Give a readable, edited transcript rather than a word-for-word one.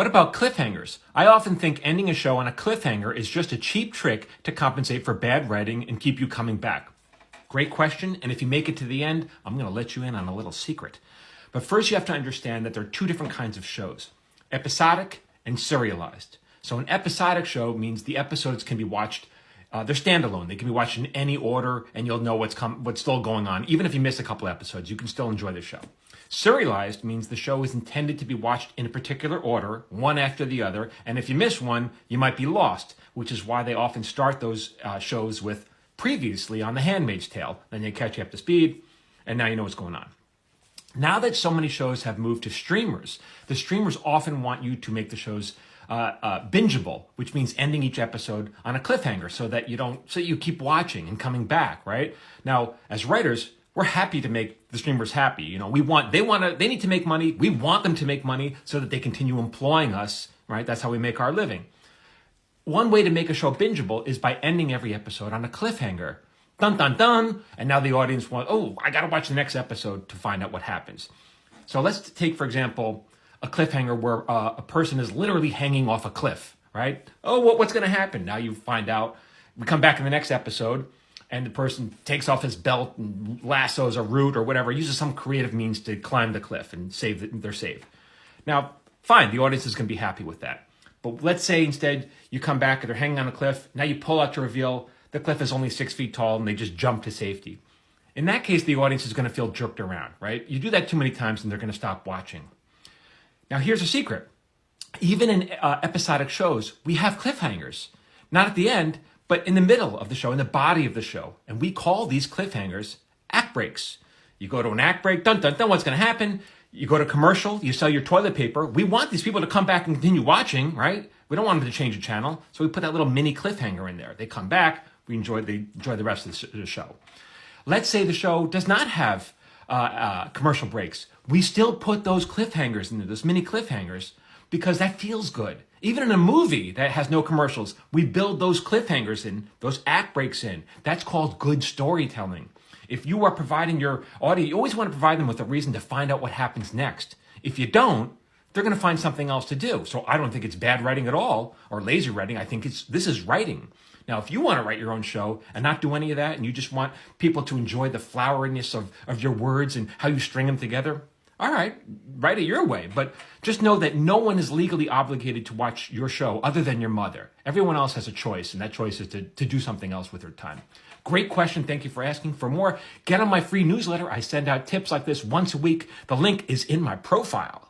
What about cliffhangers? I often think ending a show on a cliffhanger is just a cheap trick to compensate for bad writing and keep you coming back. Great question, and if you make it to the end, I'm going to let you in on a little secret. But first you have to understand that there are two different kinds of shows, episodic and serialized. So an episodic show means the episodes can be watched, they're standalone. They can be watched in any order and you'll know what's still going on. Even if you miss a couple episodes, you can still enjoy the show. Serialized means the show is intended to be watched in a particular order, one after the other, and if you miss one, you might be lost, which is why they often start those shows with previously on The Handmaid's Tale. Then they catch you up to speed, and now you know what's going on. Now that so many shows have moved to streamers, the streamers often want you to make the shows bingeable, which means ending each episode on a cliffhanger so that you keep watching and coming back, right? Now, as writers, we're happy to make the streamers happy. You know, they need to make money. We want them to make money so that they continue employing us, right? That's how we make our living. One way to make a show bingeable is by ending every episode on a cliffhanger. Dun, dun, dun. And now the audience I got to watch the next episode to find out what happens. So let's take, for example, a cliffhanger where a person is literally hanging off a cliff, right? What's going to happen? Now you find out. We come back in the next episode, and the person takes off his belt and lassos a root or whatever, uses some creative means to climb the cliff and they're saved. Now, fine, the audience is going to be happy with that. But let's say instead you come back and they're hanging on a cliff. Now you pull out to reveal the cliff is only 6 feet tall and they just jump to safety. In that case, the audience is going to feel jerked around, right? You do that too many times and they're going to stop watching. Now, here's a secret. Even in episodic shows, we have cliffhangers. Not at the end, but in the middle of the show, in the body of the show. And we call these cliffhangers act breaks. You go to an act break, dun, dun, dun, what's going to happen? You go to commercial, you sell your toilet paper. We want these people to come back and continue watching, right? We don't want them to change the channel. So we put that little mini cliffhanger in there. They come back, they enjoy the rest of the show. Let's say the show does not have commercial breaks. We still put those cliffhangers in there, those mini cliffhangers, because that feels good. Even in a movie that has no commercials, we build those cliffhangers in, those act breaks in. That's called good storytelling. If you are providing your audience, you always want to provide them with a reason to find out what happens next. If you don't, they're going to find something else to do. So I don't think it's bad writing at all, or lazy writing. I think this is writing. Now, if you want to write your own show and not do any of that, and you just want people to enjoy the floweriness of your words and how you string them together, all right, write it your way. But just know that no one is legally obligated to watch your show other than your mother. Everyone else has a choice, and that choice is to do something else with their time. Great question. Thank you for asking. For more, get on my free newsletter. I send out tips like this once a week. The link is in my profile.